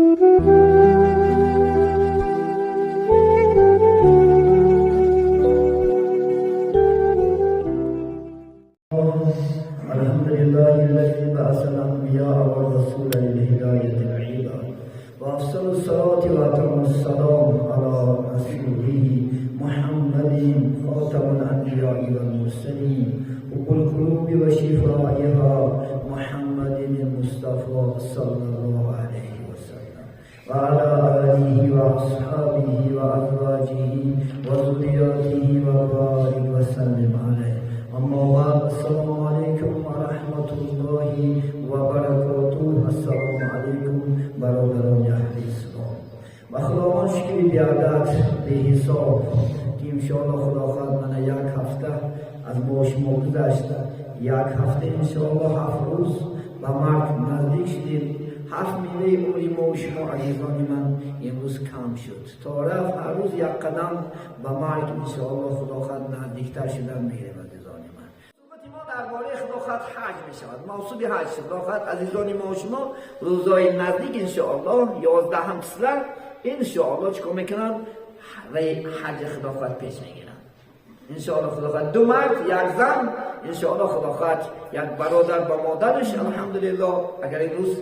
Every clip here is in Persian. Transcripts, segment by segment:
الحمد لله الذي بعث الأنبياء والرسول للهداية العباد وأفضل الصلاة وأتم السلام على رسوله محمد خاتم الأنبياء والمرسلين وقل القلوب وشفائها محمد المصطفى صلى الله عليه وسلم وعلى آله وأصحابه وأزواجه وذرياته وبارك وسلم عليه. اما بعد السلام علیکم و رحمت الله و برکاته. السلام علیکم برادران اهل اسلام و خداوند شکر بیادت به حساب که انشاءالله خداوند من یک هفته از با شما گذشته، یک هفته انشاءالله 7 روز و مرگ نزدیک شدیم. 7 میوه عمری ما و شما عزیزان من امروز کم شد. تا رفت هر روز یک قدم به مرگ انشاءالله خداوند نزدیکتر شدن میگیریم. درباره خداوند حج می شود، موضوع حج خداوند عزیزان ما و شما روزای نزدیک انشاءالله 11 فصل انشاءالله چیکار میکنن؟ حج خداوند پیش میگیرن انشاءالله. خداوند 2 مرد 1 زن انشاءالله. خداوند 1 برادر با مادرش. الحمدلله اگر این روز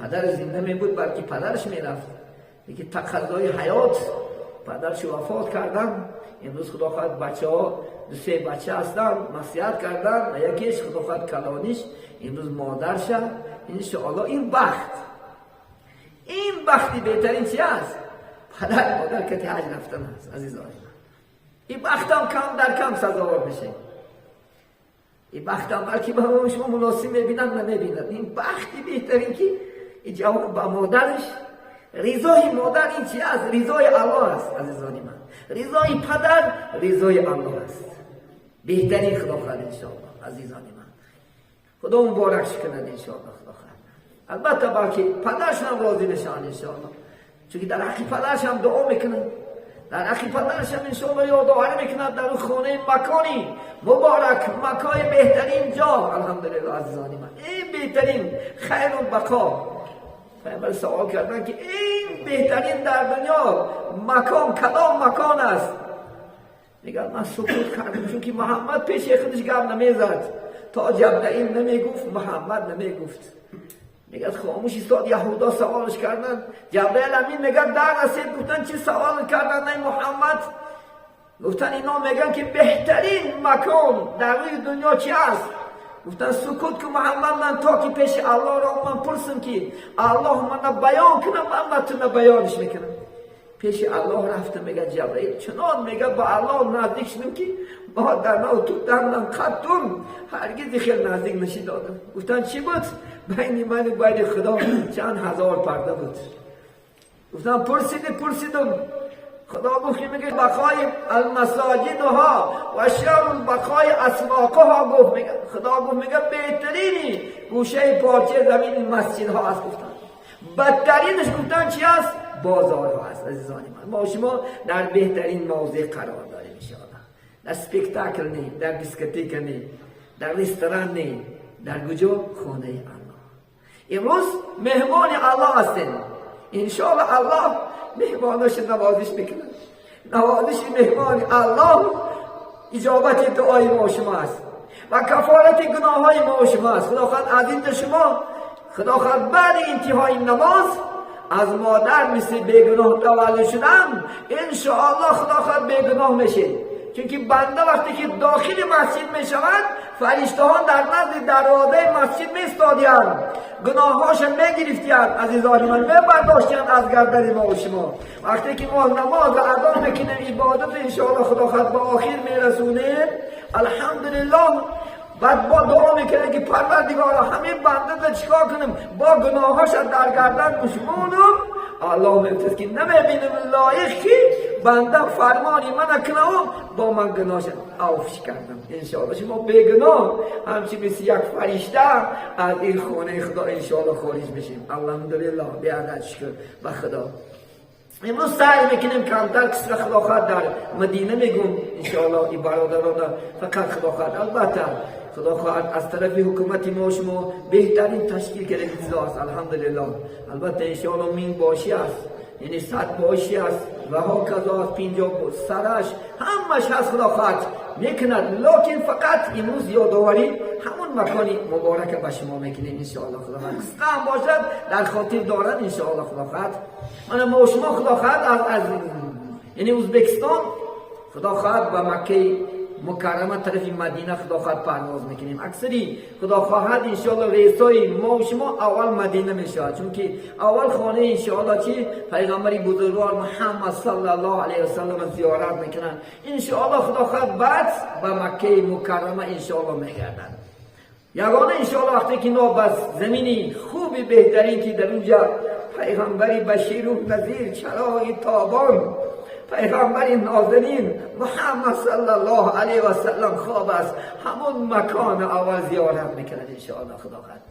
پدر زنده می بود بلکه پدرش میرفت، یکی تقاضای حیات پدرش وفات کردن. امروز خداوند بچه ها 2-3 بچه هستن نصیحت کردن، یکیش خداوند کلانیش امروز مادرش. انشاءالله این بختی بهترین چی است؟ پدر مادر که حج رفتن است عزیزان. این بخت هم کم در کم سزاوار میشه. این بخت هم بلکه به شما مناسب میبینن نمیبینن. این بختی بهترین که این جواب با مادرش رضای مادر این چی است؟ رضای الله است عزیزان من. رضای پدر رضای الله است. بهترین خداوند انشاءالله عزیزان من. خدا مبارک کنه انشاءالله خداوند. البته بلکه پدرش هم راضی نشان انشاءالله، چون در حق پدرش هم دعا میکنه، در حق پدرش هم انشاءالله یادآوری میکنه در اون خانه مکانی مبارک، مکای بهترین جا الحمدلله عزیزان من. این بهترین خیر البقا. پیامبر سوال کردن که این بهترین در دنیا مکان کدام مکان است؟ میگن من سکوت کردم، چون که محمد پیش خودش گپ نمیزد، تا جبرئیل نمیگفت محمد نمیگفت. میگن خاموش ایستاد. یهودا سوالش کردن، جبرئیل امین میگن در رسید. گفتن چی سوال کردن ای محمد؟ گفتن اینا میگن که بهترین مکان در روی دنیا چی است؟ گفتن سکوت که محمد من تا که پیش الله را من پرسم که الله من بیان کنم من تو بیانش میکنم. پیش الله رفتم. میگه جبرئیل چنان میگه با الله نزدیک شدم که ما در نو تو دندان قطون هرگز خیلی نزدیک نشی دادم. گفتن چی بود؟ بین من و بین خدا چند هزار پرده بود. گفتن پرسیدم. خدا گفت که میگه بقای المساجدها و شر البقای اسواقها. گفت میگه خدا گفت میگه بهترینی گوشه پارچه زمین مسجد ها است. گفتن بدترینش گفتن چی است؟ بازار ها است عزیزان من. ما شما در بهترین موضع قرار داریم انشاءالله. در سپیکتاکل نی، در دیسکوتیک نی، در رستوران نی، در کجا؟ خانه الله. امروز مهمان الله هستیم انشاءالله. الله مهمانش نوازش میکنه. نوازش مهمان الله اجابت دعای ما شما است و کفارت گناه های ما شما است. خداوند عزیز شما، خداوند بعد انتهای نماز از مادر مثل بیگناه تولد شدن انشاءالله خداوند بیگناه میشه. چون که بنده وقتی که داخل مسجد می شود فرشتهان در نزد دروازه مسجد می ایستادند، گناهاش می گرفتند عزیزان من، می برداشتند از گردن ما و شما. وقتی که ما نماز ادا میکنیم عبادت انشاءالله خداوند با آخر می رسونه الحمدلله. بعد با دعا میکنه که پروردگارا همه بنده را چیکار کنم؟ با گناهاش در گردن بشمونم. الله میگه که نمیبینم لایق که بنده فرمانی من کنم با من گناهش عفو کردم. انشاءالله شما بیگناه همچی مثل یک فرشته از این خانه خدا انشاءالله خارج بشیم. الحمدلله بیادت شکر به خدا. امروز سعی میکنیم کمتر کسر خداوند در مدینه میگم انشاءالله این برادران فقط خداوند. البته خدا خواهد از طرف حکومت ما شما بهترین تشکیل کرده است. الحمدلله. البته انشاءالله مین باشی است، یعنی 100 باشی است و ها کذا 50 سرش همش هست خدا خواهد میکند. لکن فقط امروز یادآوری همون مکانی مبارک به شما میکنیم انشاءالله خدا خواهد. قسم باشد در خاطر دارد انشاءالله خدا خواهد. من ما شما خدا خواهد از یعنی ازبکستان خدا خواهد به مکه مکرمه طرف مدینه خدا خواهد پرواز میکنیم. اکثری خدا خواهد انشاءالله ریسای ما و شما اول مدینه میشود، چون که اول خانه انشاءالله چی پیغمبری بزرگوار محمد صلی الله علیه و سلم زیارت میکنن. انشاءالله خدا خواهد بعد به مکه مکرمه انشاءالله میگردن. یگانه انشاءالله وقتی که ما بس زمینی خوبی بهترین که در اونجا پیغمبری بشیر و نذیر چراغ تابان پیغمبر نازنین محمد صلی الله علیه و سلم خواب است، همون مکان اول زیارت میکنند انشاءالله خدا خواهد.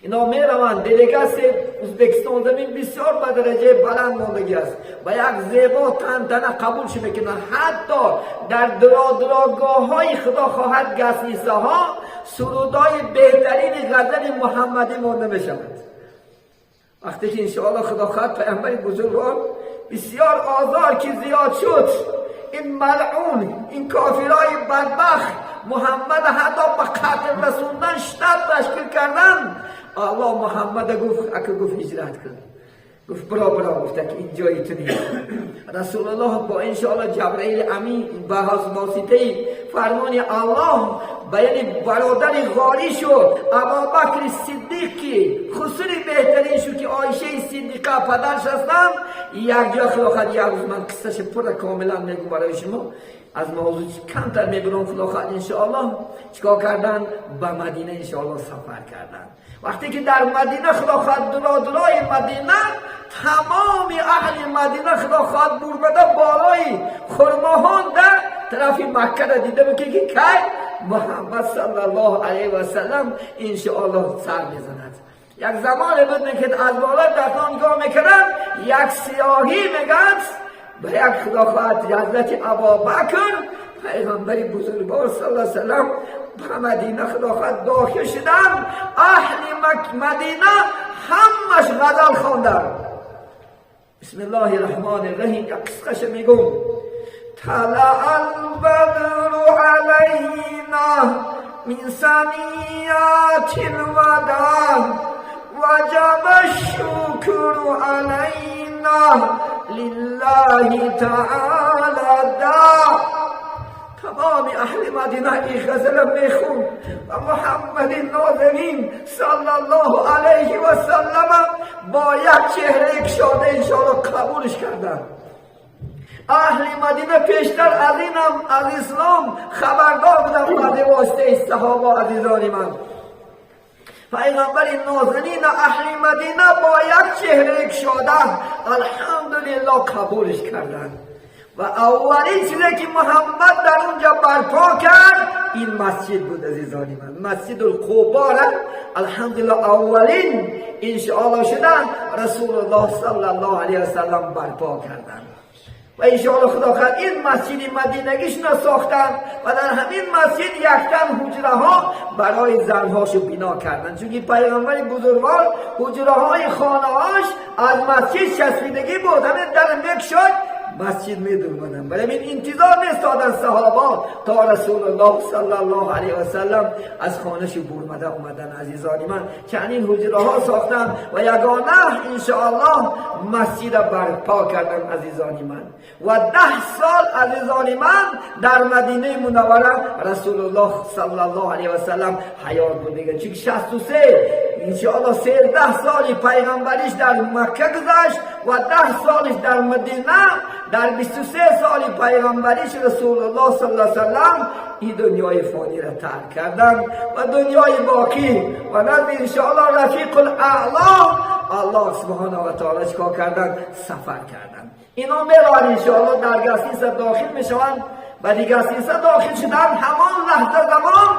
اینا میروند. دلگاسی ازبکستان زمین بسیار به درجه بلند ماندگی است و یک زیبا تنتنه قبولش میکنند. حتی در دراگاه های خدا خواهد گسیسه ها سرودای بهترین غزل محمدی مانده میشود. وقتی که انشاءالله خدا خواهد پیغمبر بزرگوار بسیار آزار که زیاد شد، این ملعون این کافرای بدبخت محمد حتی به قتل رسوندن شتاب تشکیل کردن. الله محمد گفت اگه گفت هجرت کن، گفت برا گفت که این جایی تو نیست. رسول الله با انشاءالله جبرائیل امین به واسطه فرمان الله بیان برادر غاری شد ابوبکر صدیق که خصوصی بهترین شد که عایشه صدیقه پدرش هستند. یک جا خلاقت یک روز من قصهش پر کاملا میگم برای شما، از موضوع کمتر میبرم. خلاقت انشاءالله چیکار کردن؟ به مدینه انشاءالله سفر کردن. وقتی که در مدینه خلاقت دلای مدینه تمام اهل مدینه خلاقت برده بالای خرماهان در طرف مکه را دیده بکنی که محمد صلی الله علیه و سلم انشاءالله سر میزند. یک زمان بود که از بالا در نگاه میکردن یک سیاهی میگند به یک خداخواهد حضرت ابوبکر پیغمبری بزرگوار صلی الله علیه و سلم به مدینه خداخواهد داخل شدن. اهل مدینه همش غزل خواندن. بسم الله الرحمن الرحیم. یک قصهش میگم. طلع البدر علينا من ثنيات الوداع وجب الشكر علينا لله تعالى داع. تمام اهل مدینه این غزل میخوند و محمد نازنین صلی الله علیه و سلم با یک چهره اکشاده انشاءالله قبولش کردن. اهل مدینه پیشتر از اینم از اسلام خبردار بودن به واسطه صحابه عزیزان من. پیغمبر نازنین اهل مدینه با یک چهره اکشاده الحمدلله قبولش کردن. و اولین چیزی که محمد در اونجا برپا کرد این مسجد بود عزیزان من. مسجد القبا را الحمدلله اولین انشاءالله شدن رسول الله صلی الله علیه و سلم برپا کردن. و انشاءالله خدا خواهد این مسجد مدینگیش را ساختن و در همین مسجد یکتن حجره ها برای زنهاشو بنا کردن، چون پیغمبر بزرگوار حجره های خانه هاش از مسجد چسبیدگی بود، همین در مکه شد مسجد میدونن. برای این انتظار نیستادن صحابه تا رسول الله صلی الله علیه و سلم از خانهش برمده اومدن عزیزان من. چنین حجره ها ساختن و یگانه انشاءالله مسجد برپا کردن عزیزان من. و 10 سال عزیزان من در مدینه منوره رسول الله صلی الله علیه و سلم حیات بودگن، چون 63 انشاءالله 13 سالی پیغمبریش در مکه گذشت و 10 سالش در مدینه. در 23 سالی پیغمبریش رسول الله صلی الله علیه و سلم این دنیای فانی را ترک کردن و دنیای باقی و نزد انشاءالله رفیق الاعلا الله سبحانه و تعالی چیکار کردن؟ سفر کردن. اینا میرن انشاءالله در گسیسه داخل میشوند و دیگه گسیسه داخل شدن همان لحظه زمان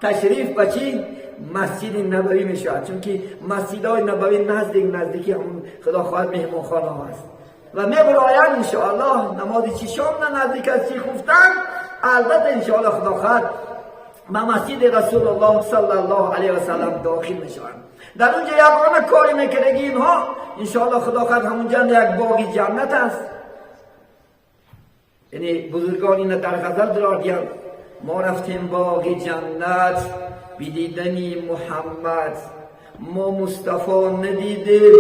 تشریف بچین مسجد نبوی میشود، چون که مسجدهای نبوی نزدیکی همون خدا خواهد مهمان خانه هست و میبراین انشاءالله نماز چی شام نزدیک از چی خفتن. البته انشاءالله خدا خواهد مسجد رسول الله صلی الله علیه و سلم داخل میشوند. در اونجا یگانه کاری میکنه که اینها انشاءالله خدا خواهد همونجا یک باغ جنت است. یعنی بزرگان این در غزل درآوردند ما رفتیم باغ جنت بدیدن محمد، ما مصطفی ندیدیم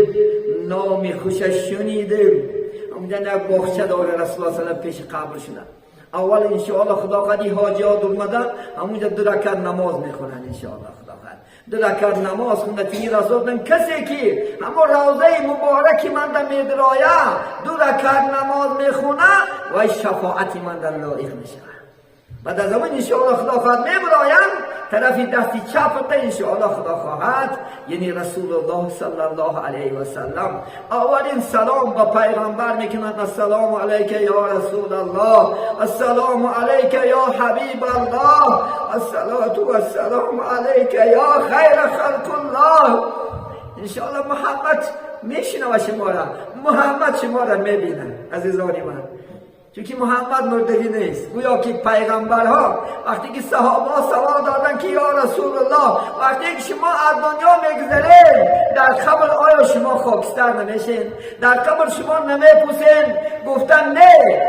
نام خوشش شنیدیم. همونجا یک باغچه داره رسول الله صلی الله علیه و پیش قبر شدن. اول انشاءالله خدا قدی حاجیات اومدن همونجا 2 رکعت نماز میخونن انشاءالله خدا قد 2 رکعت نماز خوندن که این رسول کسی که همون روضه مبارکی من در میدرایم 2 رکعت نماز میخونه و شفاعتی من در لایق میشه. بعد از اون انشاءالله خدا خواهد میبرایم طرفی دستی چپ تا انشاءالله خدا خواهد یعنی رسول الله صلی الله علیه و سلم اولین سلام با پیغمبر میکنند السلام علیک یا رسول الله، السلام علیک یا حبیب الله، الصلاة و السلام علیک یا خیر خلق الله. انشاءالله محمد میشنوه شما را، محمد شما را میبینه عزیزان من. چونکه محمد مردگی نیست. گویا که پیغمبرها وقتی که صحابه سوال دادن که یا رسول الله وقتی که شما از دنیا میگذرین در قبر آیا شما خاکستر نمیشین؟ در قبر شما نمیپوسین؟ گفتن نه،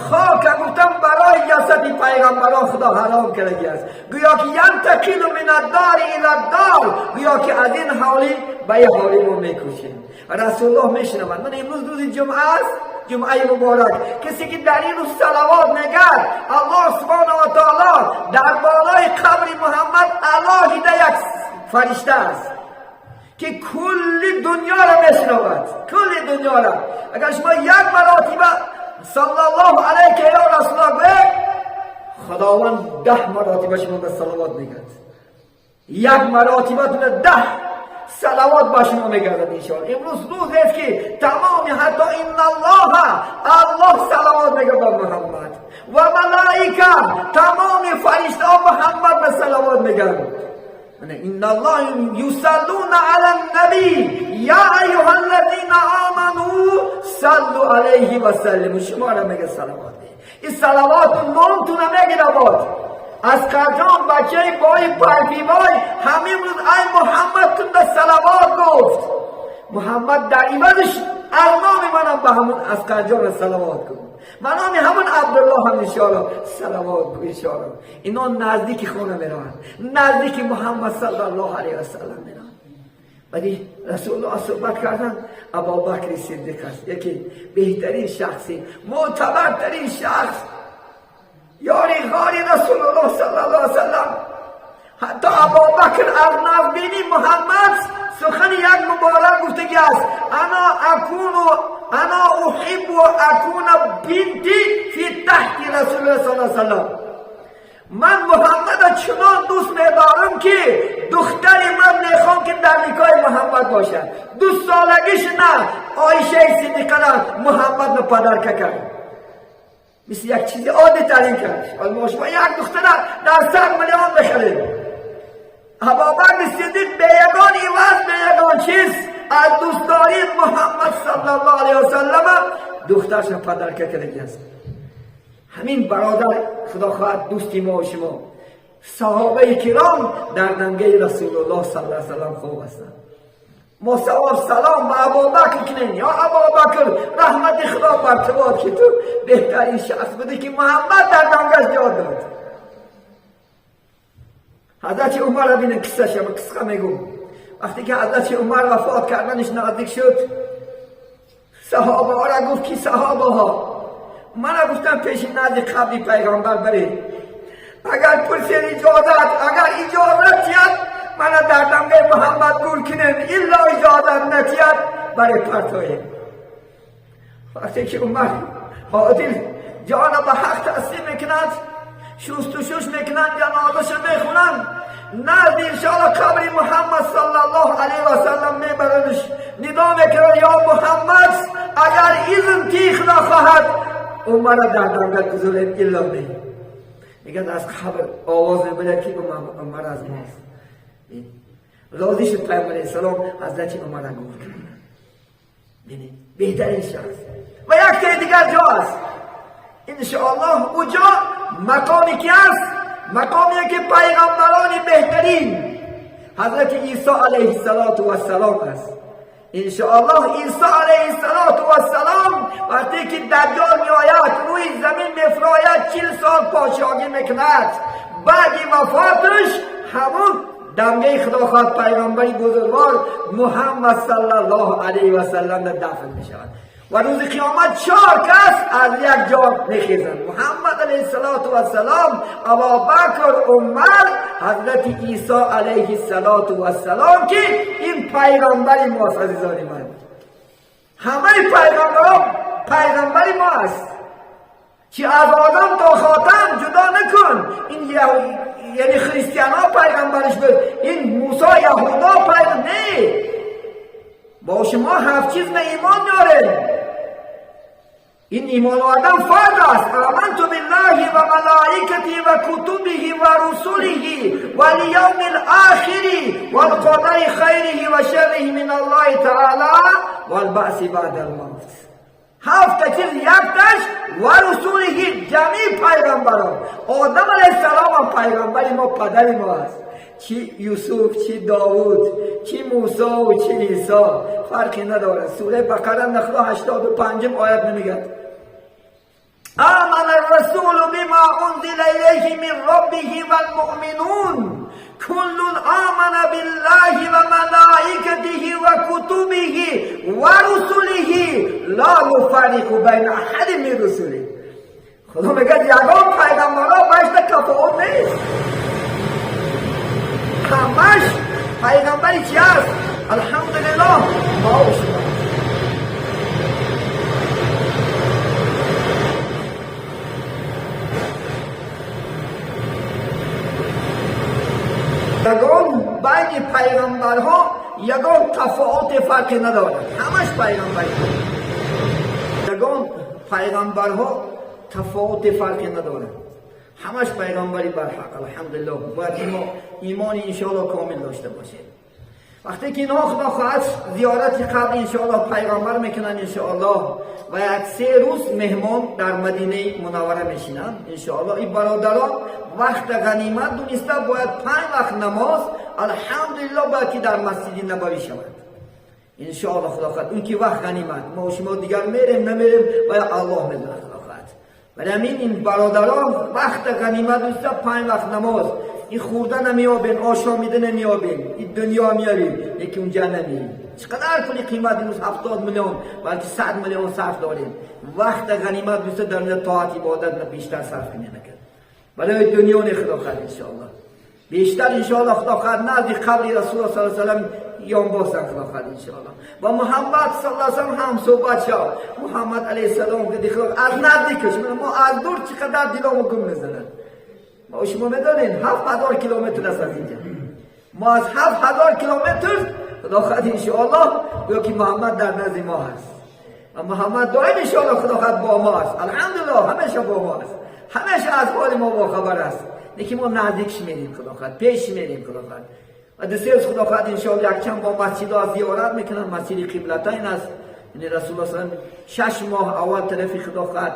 خاک گفتن برای جسد پیغمبران خدا حرام کرده است. گویا که ینتقل من الدار الی الدار، گویا که از این حالی به این حالی ما میکشیم. رسول الله میشنوند. من امروز روز جمعه است، جمعه مبارک، کسی که در این روز صلوات میگه الله سبحانه و تعالی در بالای قبر محمد الله یک فرشته است که کل دنیا را میشنود، کل دنیا را. اگر شما یک مرتبه صلی الله علیک یا رسول الله بگید خداوند 10 مرتبه شما به صلوات میگه. یک مرتبه 10 صلوات با شما میگردد انشاءالله. امروز روز است که تمام حتی این الله صلوات میگه با محمد و ملائکه تمام فرشته محمد به صلوات میگن. ان الله یصلون علی النبی یا ایها الذین آمنوا صلوا علیه و سلموا. شما را میگه صلوات. این صلوات نام تو نمیگه نباد. از کجان بچه بای پرپی بای همین روز ای محمد تون به صلوات گفت. محمد در ایمانش ارنام منم به همون از کجان صلوات گفت. منام همون عبدالله هم انشاءالله صلوات گفت انشاءالله. اینا نزدیک خونه میرن، نزدیک محمد صلی الله علیه و سلم میرن. ولی رسول الله صحبت کردن ابوبکر صدیق است، یکی بهترین شخصی، معتبرترین شخص، یاری غاری رسول الله صلی الله علیه و سلم. حتی ابوبکر از نزدیک محمد سخن یک مبارک گفتگی است انا احب و اکون بنتی فی تحت رسول الله صلی الله علیه و سلم. من محمد چنان دوست می‌دارم که دختر من میخوام که در نکاح محمد باشد. 2 سالگیش نه عایشه صدیقه را محمد نه پدر کرد. مثل یک چیزی عادی ترین کرد. ما شما یک دختر در 100 میلیون بخرید. ابوبکر صدیق به یگان عوض به یگان چیز از دوستداری محمد صلی الله علیه و سلم دخترش پدر کرده است. همین برادر خدا خواهد دوستی ما و شما صحابه کرام در دنگه رسول الله صلی الله علیه و سلم خوب هستند. ما سلام به ابوبکر کنین یا ابوبکر رحمت خدا بر تو که تو بهترین شخص بودی که محمد در دنگش جا داد. حضرت عمر را بینن قصه میگم. وقتی که حضرت عمر وفات کردنش نزدیک شد صحابه ها را گفت که صحابه ها من گفتم پیش نزد قبر پیغمبر برید، اگر پرسید اجازت اگر اجازت یاد من در دنگه محمد گول کنیم الا اجازت نتیاد برای پرتوی. وقتی که عمر عادل جان به حق تسلیم میکند شست و شش میکنند جنازش میخونند نزد انشاءالله قبر محمد صلی الله علیه و سلم میبرنش ندا میکنند یا محمد اگر اذن تیخ نخواهد عمر در دنگه گذاریم الا نه. میگن از قبر آواز میبرد که عمر از ماست. راضی شد پیامبر علیه السلام حضرت عمر را گفت ببینید بهترین شخص. و یک دیگر جا است انشاءالله اونجا مقامی که است مقامیه که پیغمبران بهترین حضرت عیسی علیه السلام است. انشاءالله عیسی علیه السلام وقتی که دجال می آید روی زمین میفراید 40 سال پادشاهی میکند، بعد وفاتش همون دمگه خداوند پیغمبری بزرگوار محمد صلی الله علیه و سلم دفن می شود و روز قیامت 4 کس از یک جا میخیزند: محمد علیه السلام، ابوبکر، عمر، حضرت عیسی علیه السلام که این پیغمبر ماست. عزیزان من، همه پیغمبران پیغمبر ما است. چی از آدم تا خاتم جدا نکن. این یعنی خریستیان ها پیغمبرش بود، این موسی یهودا پیغمبر نه. با شما 7 چیز به ایمان میاریم. این ایمان آدم فرد است: آمنت بالله و ملائکته و کتبه و رسله و الیوم الاخر و القدر خیره و شره من الله تعالی و البعث بعد الموت. 7 چیز، یکتش و رسوله، جمعی پیغمبران. آدم علیه السلام هم پیغمبری ما، پدر ما است. چی یوسف، چی داوود، چی موسی و چی عیسی فرقی نداره. سوره بقره نخلا 85 آیت نمیگه: آمن الرسول بما انزل الیه من ربه والمؤمنون كل آمن بالله و ملائکته و کتبه و رسله لا نفرق بین احد من رسله. خدا میگه یگان پیغمبرها بهش تفاوت نیست، همش پیغمبری چی است؟ الحمدلله ما و شما. یگان بین پیغمبرها یگان تفاوت فرقی نداره، همش پیغمبری. یگان پیغمبرها تفاوت فرقی نداره، همش پیغمبری برحق. الحمدلله باید ما ایمان انشاءالله کامل داشته باشیم. وقتی که اینا خدا خواهد زیارت قبل انشاءالله پیغمبر میکنن انشاءالله و یک 3 روز مهمان در مدینه منوره میشینن انشاءالله. این برادران وقت غنیمت دونسته باید 5 وقت نماز الحمدلله باید که در مسجد نبوی شود انشاءالله. خدا خواهد اون که وقت غنیمت، ما شما دیگر میریم نمیریم باید الله میدونه. خدا خواهد ولی این برادران وقت غنیمت دونسته 5 وقت نماز، این خورده نمیابین، آشامیده نمیابین، این دنیا میاریم یکی اونجا نمیاریم. چقدر پولی قیمت امروز 70 میلیون بلکه 100 میلیون صرف داریم. وقت غنیمت دوست در طاعت عبادت بیشتر صرف نکنید. برای دنیا نه خدا خواهد انشاءالله بیشتر انشاءالله. خدا خواهد نزد قبر رسول الله صلی الله علیه و سلم یوم باسن خدا خواهد انشاءالله. و محمد صلی الله علیه و سلم هم صحبت شد. محمد علیه السلام که دیگه از نزدیکش، ما از دور چقدر دلمو گم میزنن. ما شما میدونین 7000 کیلومتر است از اینجا. ما از 7000 کیلومتر خدا خواهد انشاءالله گویا که محمد در نزد ما هست و محمد دائم انشاءالله خدا خواهد با ما است. الحمدلله همیشه با ما است، همیشه از حال ما با خبر است. یکی ما نزدیکش میریم خدا خواهد، پیش میریم خدا خواهد. و دسیز خدا خواهد انشاءالله یک چند با مسجدها زیارت میکنن. مسجد قبلتین است، یعنی رسول الله صلی الله علیه و 6 ماه اول طرف خدا خواهد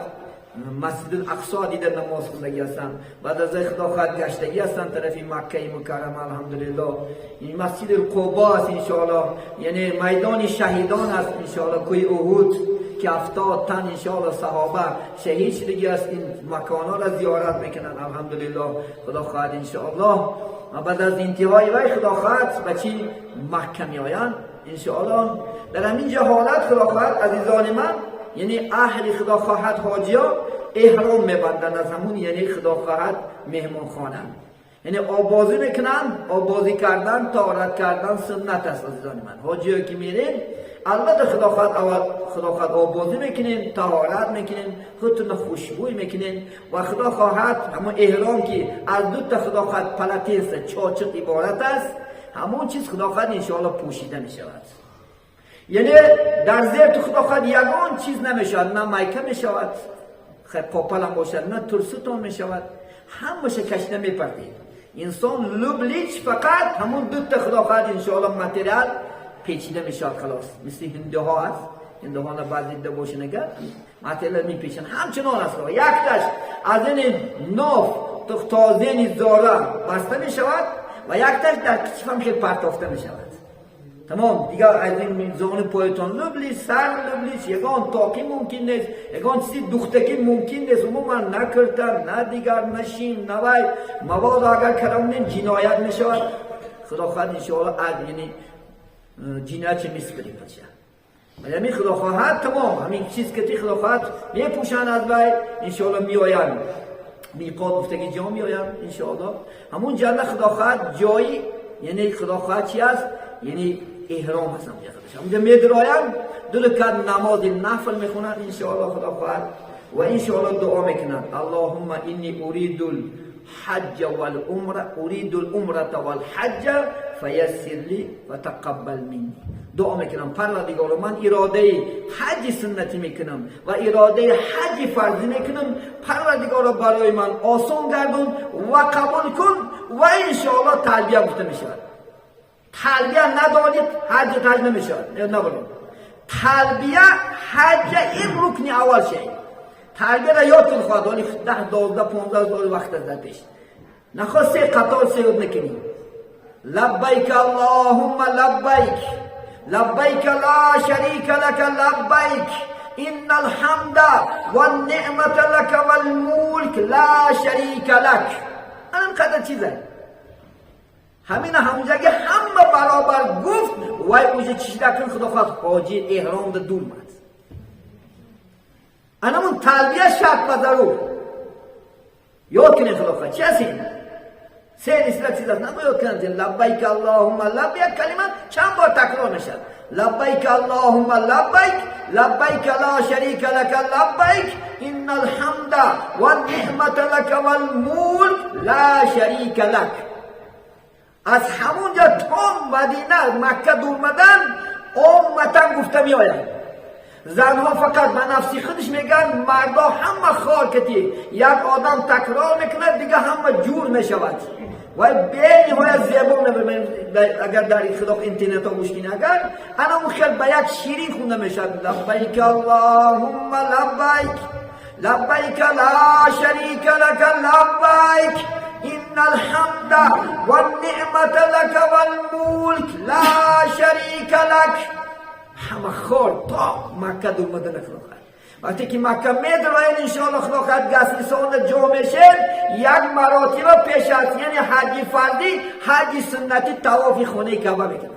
مسجد الاقصی دیده نماز خوندگی هستن، بعد از خدا خواهد گشتگی هستن طرف مکه مکرمه الحمدلله. این مسجد القبا است انشاءالله، یعنی میدان شهیدان است انشاءالله. کوی احد که 70 تن انشاءالله صحابه شهید شدگی است. این مکانها را زیارت میکنن الحمدلله خدا خواهد انشاءالله. و بعد از انتهای وی خدا خواهد به چی مکه می آیند انشاءالله. در همین جهالت خدا خواهد عزیزان من، یعنی اهل خدا خواهد حاجیا احرام میبندن از همون، یعنی خدا خواهد مهمان خانه، یعنی آبازی میکنن. آبازی کردن طهارت کردن سنت است عزیزان من. حاجیا که میرین البته خدا خواهد آبازی میکنین، طهارت میکنین، خودتون خوشبوی میکنین و خدا خواهد همون احرام که از 2 تا خدا خواهد پلاتیس چاچق عبارت است، همون چیز خدا خواهد انشاءالله پوشیده میشود. یعنی در زیر تو خدا خواهد یگان چیز نمیشود، نه مایکه میشود، خیلی پاپل هم باشد، نه ترسوتان میشود، هم باشه کشنه میپردید. انسان لبلیچ فقط همون 2 تا خدا خواهد انشاءالله متریال پیچیده میشود خلاص. مثل هنده ها هست، هنده ها بعضی دیده باشه نگه متریال میپیچن همچنان است. یک تاش از این ناف تازه نیزاره بسته می شود و یک تاش در کچفم خیلی پرتافته می شود. تمام دیگر از این زان پایتان لبلیش سر لبلیش یگان تاقی ممکن نیست، یگان چیزی دختگی ممکن نیست. من نکردم نه دیگر نشیم نوای مواد اگر کردم جنایت می شود. خدا خواهد انشاءالله یعنی جنایت چه میسپری بچه ولی همین خدا خواهد تمام همین چیز که تی خدا خواهد میپوشن از وی انشاءالله میآیم میقات گفتگی جا میآیم انشاءالله همون جنه خدا خواهد جایی یعنی خدا خواهد چی است یعنی احرام هستم اونجا میدرایم دو رکعت نماز نفل میخونن انشاءالله خدا خواهد و انشاءالله دعا میکنن اللهم انی اريد الحج والعمره اريد العمره والحج فیسر لی و تقبل منی. دعا میکنم پروردگار من اراده حج سنتی میکنم و اراده حج فرضی میکنم، پروردگار برای من آسان گردون و قبول کن و انشاءالله تلبیه گفته میشود. تلبیه ندانید حج نمیشود. نبرید تلبیه حج این رکن اول شد. تلبیه را یادتون خواهد ولی 10 12 15 سال وقت از در پیش نخواست قطار سیود نکنیم لبیک اللهم لبیک لبیک لا شریک لک لبیک ان الحمد والنعمت لک والملک لا شریک لک. اینقدر چیزه همین همونجا که همه برابر گفت وای اوجه چیز نکن خدا خواهد حاجی احرام ده دور مد انمون تلبیه شرط و ضرور یاد کنید خدا خواهد چه هستیم سه اصلاح چیز هست نما یاد کنید لبیک اللهم لبیک کلمه چند بار تکرار نشد لبیک اللهم لبیک لبیک لا شریک لک لبیک ان الحمد والنعمت لک والملک لا شریک لک. از همونجا تا مدینه مکه دور مدن امتا گفته می آید زنها فقط به نفسی خودش میگن مردا همه خار کتی یک آدم تکرار میکنه دیگه همه جور میشود و به نهایت زیبا اگر در خدا اینترنت ها گوش کنی اگر انا خیلی به یک شیرین خونده میشد لبیک اللهم لبیک لبیک لا شریک لک لبیک ان الحمد والنعمت لك والملك لا شریک لک. همه خور تا مکه دور مدن خدا خواهد وقتی که مکه میدراین انشاءالله خدا خواهد گسیسان جا میشن یک مراتب پیش است یعنی حج فردی حج سنتی طواف خانه کعبه میکنن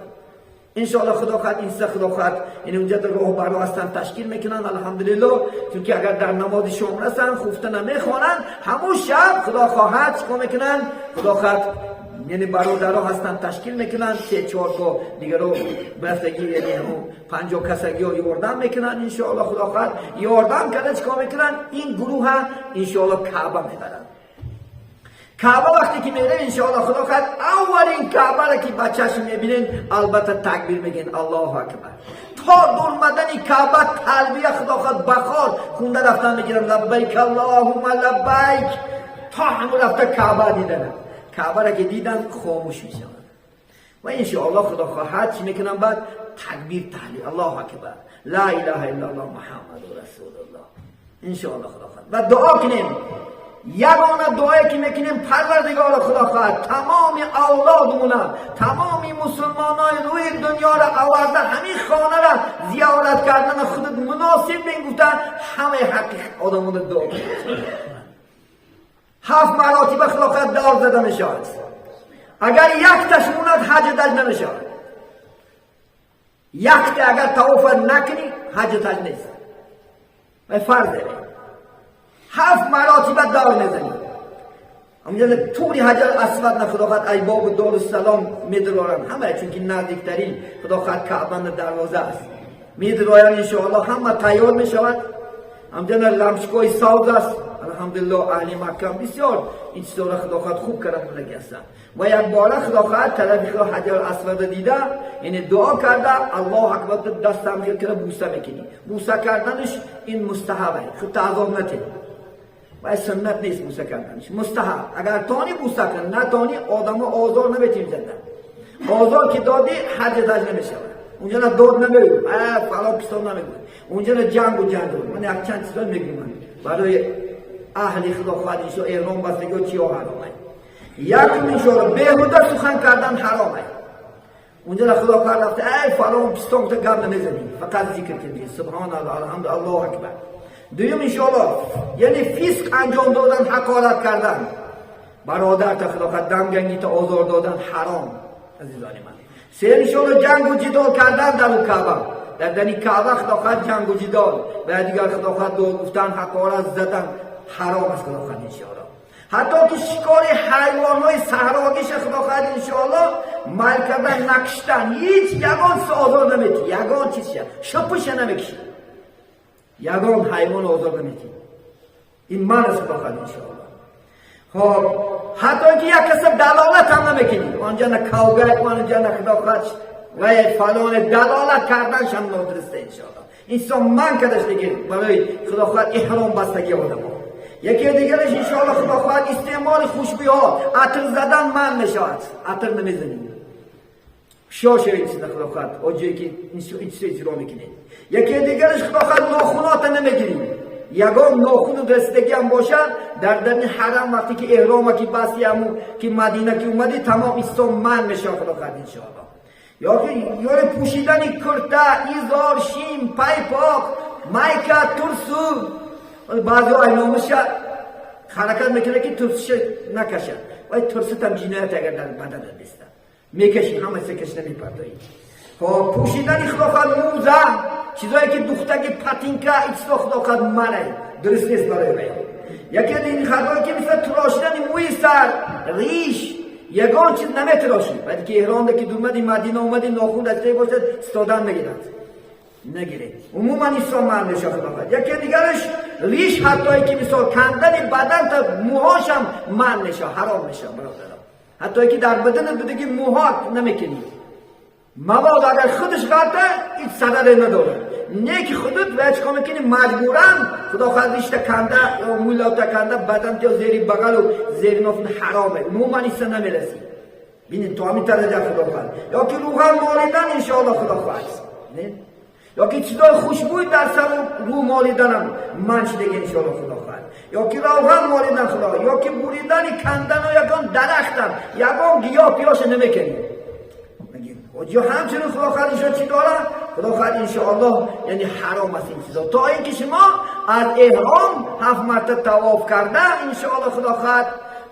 انشاءالله خدا خواهد این سه خدا خواهد این اونجا در راه برا هستن تشکیل میکنن الحمدلله چون که اگر در نماز شام رسن خفته نمیخوانن همون شب خدا خواهد چکا میکنن خدا خواهد یعنی برادرها هستن تشکیل میکنن 3-4 تا دیگه رو برفتگی یعنی همون 50 کسگی ها یاردم میکنن انشاءالله خدا خواهد یاردم کرده چکا میکنن این گروه ها انشاءالله کعبه میبرن. کعبه وقتی که میره انشاءالله خدا خواهد اولین کعبه را که بچهش میبینین البته تکبیر میگین الله اکبر تا دور مدن کعبه تلبیه خدا خواهد بخار خونده رفتن میگیرن لبیک اللهم لبیک تا همون رفته کعبه دیدن کعبه را که دیدن خاموش میشن و انشاءالله خدا خواهد چی میکنن بعد تکبیر تحلیل الله اکبر لا اله الا الله محمد رسول الله انشاءالله خدا خواهد و دعا کنیم یگانه دعایی که میکنیم پروردگار خدا خواهد تمام اولادمون تمامی مسلمانای روی دنیا را آورده همین خانه را زیارت کردن خودت مناسب میگفتن همه حق آدمون دعا کنید 7 مراتب خدا خواهد دار زده میشود اگر یک تاش موند حج تاج نمیشود یک تا اگر طواف نکنی حج تاج نیست و فرضه 7 مراتب دار میزنی همونجا طوری حجر اسود نه خدا خواهد ای باب دارالسلام میدرارن همه چون که نزدیکترین خدا خواهد کعبه دروازه است میدرارن انشاءالله همه تیار میشود همونجا لمشگاه ساز است الحمدلله اهل مکه بسیار این چیزا خدا خواهد خوب کرم لگی هستن و یک باره خدا خواهد طرفی خدا حجر اسود دیده یعنی دعا کرده الله اکبر دست هم کرده بوسه میکنی بوسه کردنش این مستحبه خود تعظام نتید و سنت نیست بوسه کردنش مستحب اگر تانی بوسه کن نه تانی آدم آزار نمیتیم زدن آزار که دادی حج تاج نمیشه اونجا نه داد نمیگو فلا پستان نمیگو اونجا نه جنگ و جنگ من یک چند چیزا میگم برای اهل خدا خواهد انشاء احرام بستگی و چی ها حرامه. یکم انشاءالله بیهوده سخن کردن حرامه. اونجا خدا کار رفته ای فلان پستان تو گم نمیزنی، فقط ذکر کنی سبحان الله الحمد الله اکبر. دویم انشاءالله یعنی فسق انجام دادن، حقارت کردن، برادر تا خدا خواهد دمگنگی تا آزار دادن حرام عزیزان من. سه انشاءالله جنگ و جدال کردن در اون کعبه، در دنی کعبه خدا خواهد جنگ و جدال و دیگر خدا خواهد دو گفتن، حقارت زدن حرام است خدا خواهد انشاءالله. حتی تو شکار حیوانات صحراگیش خدا خواهد انشاءالله مال کردن، نکشتن، هیچ یگان آزار نمیتی، یگان چیزشه شپش نمیکشی، یگان حیوان آزار نمیتی. این من است خدا خواهد انشاءالله. خب حتی اینکه یک کس دلالت هم نمیکنی، آنجا نه کوگه آنجا نه خدا خواهد و فلان دلالت کردنش هم نادرسته انشاءالله. این من کدش دیگه برای خدا خواهد احرام بستگی آدم ها. یکی دیگرش انشاءالله خدا خواهد استعمال خوشبوی ها، عطر زدن من نشود، عطر نمیزنید، شاشه این چیز خدا خواهد آجایی که این چیز اجرا میکنید. یکی دیگرش خدا خواهد ناخونات نمیگیرید، یگان ناخون درستگی هم باشد در حرم وقتی که احرام که بستی همون که مدینه که اومدی تمام ایستان من میشه خدا خواهد انشاءالله. یا که پوشیدن کرته، ایزار، شیم، پای پاک، مایکا، ترسو، بعضی ها اینامش حرکت میکنه که ترسش نکشد و ترست هم جنایت اگر در بدن بسته میکشی، همه سکش نمیپردایی. خب پوشیدن خدا خواهد موزه، چیزایی که دختگی پتینکه ایستا خدا خواهد منه درست نیست برای بیان. یکی دیگه خدایی که مثل تراشیدن موی سر، ریش، یگان چیز نمیتراشی. بعد که احرام که دومدی مدینه اومدی ناخون دسته باشد استادن نگیرد عموما ایسان من میشه خدا خواهد. یکی دیگرش ریش، حتی که مثال کندن بدن تا موهاش هم من میشه، حرام میشه برادرم. حتی که در بدن بدگی موهات نمیکنی، مواد اگر خودش غلطه هیچ صدر نداره، نیک خودت وچ کام کنی مجبورن خدا خواهد ریشت کنده یا مولاتا کنده بدن تا زیری بغل و زیری نافن حرامه، عموما ایسان نمیرسی. بینید تو همین طرح خدا خواهد. یا که روغن مالیدن انشاءالله خدا خواهد، یا که چیزای خوشبوی در سر رو مالیدن هم منش دیگه انشاءالله خدا خواهد. یا که روغن مالیدن خدا، یا که بریدن کندن و یکان درختن، یکان گیاه پیاش نمیکنی. و همچنین خدا خواهد انشاء چی دارن؟ خدا خواهد انشاءالله یعنی حرام است این چیزا. تا اینکه شما از احرام 7 مرتبه طواف کرده انشاءالله خدا خواهد،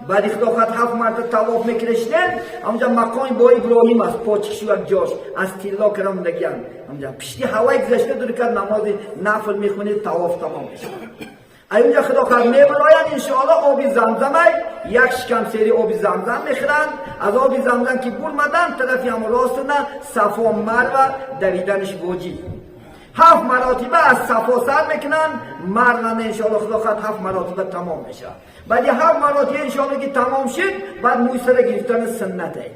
بعد خدا خواهد 7 مرتبه طواف میکرشتن، همونجا مقام با ابراهیم است، پاچکش و جاش از تیلا کرم نگیان، همونجا پشتی هوای گذشته دور که نماز نفل میخونید طواف تمام میشه. اینجا خدا خواهد میبراین انشاءالله آبی زمزم، یک شکم سری آبی زمزم میخورن، از آبی زمزم که برمدن طرفی هم راست نه صفا و مروه دویدنش واجب. 7 مراتبه از صفا سر میکنن، مروه انشاءالله خدا خواهد 7 مراتبه تمام میشه. بعد 7 مراتبه انشاءالله که تمام شد بعد موسره گرفتن سنته.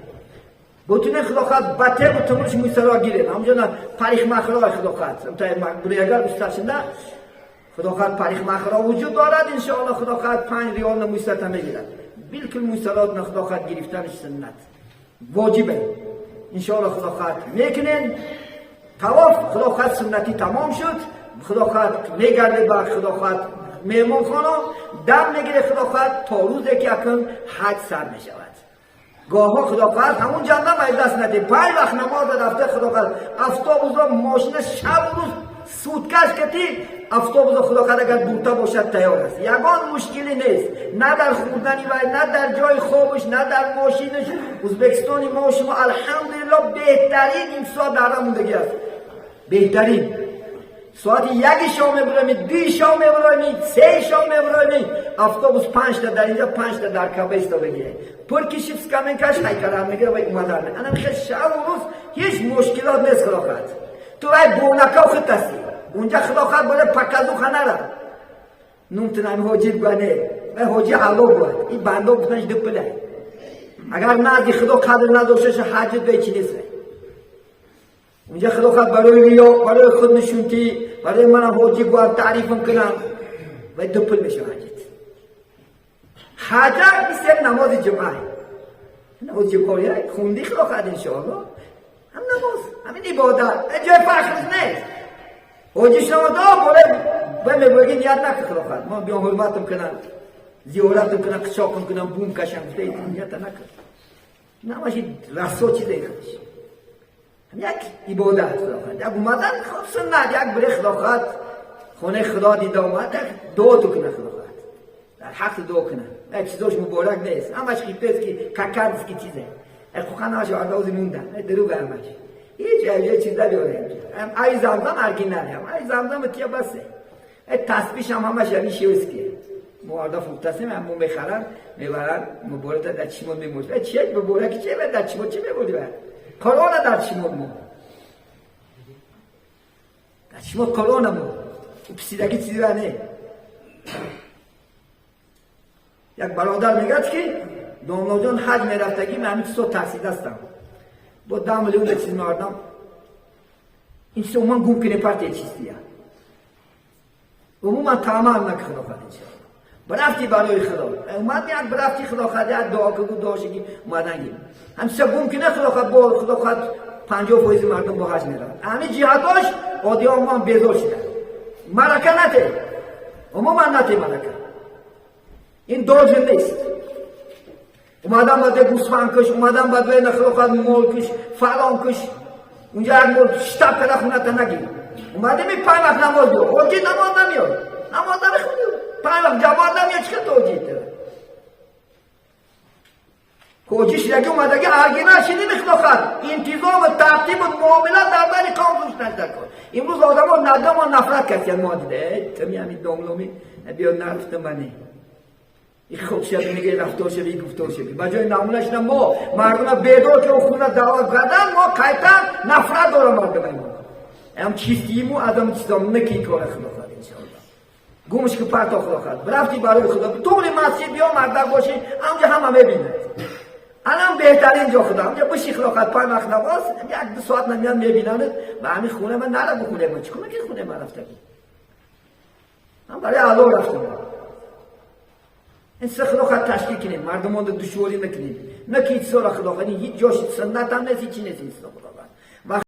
بتونه خدا خواهد بطه و تمرش موسره گیرن، همونجا نه پریخ مخرای خدا خواهد برای اگر بسترش نه خدا خواهد پریخ مخرا وجود دارد انشاءالله خدا خواهد 5 ریال نمویسرت هم میگیرد. بلکل موسرات نه خدا خواهد گرفتنش سنت واجبه انشاءالله خدا خواهد میکنین. طواف خدا خواهد سنتی تمام شد، خدا خواهد میگرده با خدا خواهد میمون خانه دم میگیره خدا خواهد تا روزی که اکن حج سر میشود. گاه ها خدا خواهد همون جنده باید دست نده 5 وقت نماز رفته خدا خواهد افتابوز را ماشین شب و روز سودکش کتی افتابوز خدا خواهد اگر دورتا باشد تیار است، یگان مشکلی نیست، نه در خوردنی و نه در جای خوابش نه در ماشینش. ازبکستانی ما و شما الحمدلله بهترین این ساعت در موندگی است، بهترین ساعت 1 شام میبرمید، 2 شام میبرمید، 3 شام میبرمید، افتابوس 5 تا در اینجا 5 تا در کعبه است بگیره پر کشیفت کامن کاش هیکلام میگیره و اومدن انا میخواد شب و روز هیچ مشکلات نیست خدا خواهد. تو ای بونکا خود هستی اونجا خدا خواهد باید پکازو خانه را نمتنم حاجی بگنه و حاجی حلو بود این بنده بکنش دپله اگر نه خدا قدر نداشتش حاجت به چی نیست. اونجا خدا خواهد برای ریا برای خود نشونتی برای من حاجی باید تعریفم کنم و دپل میشه حاجت بیسته نماز جمعه نماز جمعه خوندی خدا خواهد انشاءالله هم نماز همین عبادت جای فخر نیست. حاجی شما دا باید باید بگین یاد نکن خدا ما بیام حرمتم کنم زیارتم کنم قشاقم کنم بوم کشم دیدم یاد نکن نماشی رسو چیزی کنش یک عبادت خدا یک اومدن خود سنت یک بره خدا خونه خدا دیده اومد دو تو کنه خدا در حق دو کنه یک چیزاش مبارک نیست همش خیپته که ککرد که چیزه خوخان هاش آردوزی موندن دروغ همش یه چیز داره ای زمزم ارگین ندیم ای زمزم تیا بسه تسبیش هم همش همیشه است که مواردا فوتاسه من میخرن میبرن مبارک در چیمون میموشه چیه مبارک چیه در چیمون چی میبودی بر کرونا در چیمون مو در چیمون کرونا مو پسیدگی چیزی نه یک برادر میگه که دامنا جان حج میرفتگی من همین سو ترسیده هستم با 10 میلیون چیز میاردم این سو من گم کنه پرت چیزیه عموما تمام نکنه خدا برافتی برای خدا اومد یک برافتی خدا خدا دعا که بود داشتی اومدنگی هم سه گم کنه خدا خدا با خدا خدا 50% مردم با حج میرن همین جهاداش آدیان ما بیزار شدن ملکه نته عموما نته ملکه این دوجه نیست اومدن باید گوسفند کش اومدن باید بین خدا مول کش فلان کش اونجا یک مول شتاب کده خونه تا نگیر اومده می 5 وقت نماز دو اوجی نماز نمیاد نماز نمیخونی 5 وقت جواب نمیاد چکه تو اوجی داره که اوجیش لگه اومده که هرگینه شدی میخواهد انتظام و ترتیب و معاملات در بین کام روش نشده کن امروز آدم ها ندام و نفرت کسی ما دیده تمی همین داملومی بیا نرفته منی این خود شبی میگه رفتار شبی گفتار شبی بجای نمونش ما مردم بیدار که او خونه دعوت کردن ما قیطن نفرت دارم مردم ما هم چیستیمو ادم چیزام نکی کار خدا خواهد انشاءالله گومش که پرتا خدا خواهد برفتی برای خدا طوری مسجد بیا مردم باشی همجا همه میبینه الان بهترین جا خدا همجا بشی خدا خواهد 5 وقت نماز 1-2 ساعت نمیان میبینند و همین خونه من نره بخونه من چکنه که خونه من رفته من برای علا رفتم این سه خدا خواهد تشکیل کنیم مردمان رو دشواری نکنیم نکید سال خدا خواهد هیچ جاش سنت هم نیست چی نیست خدا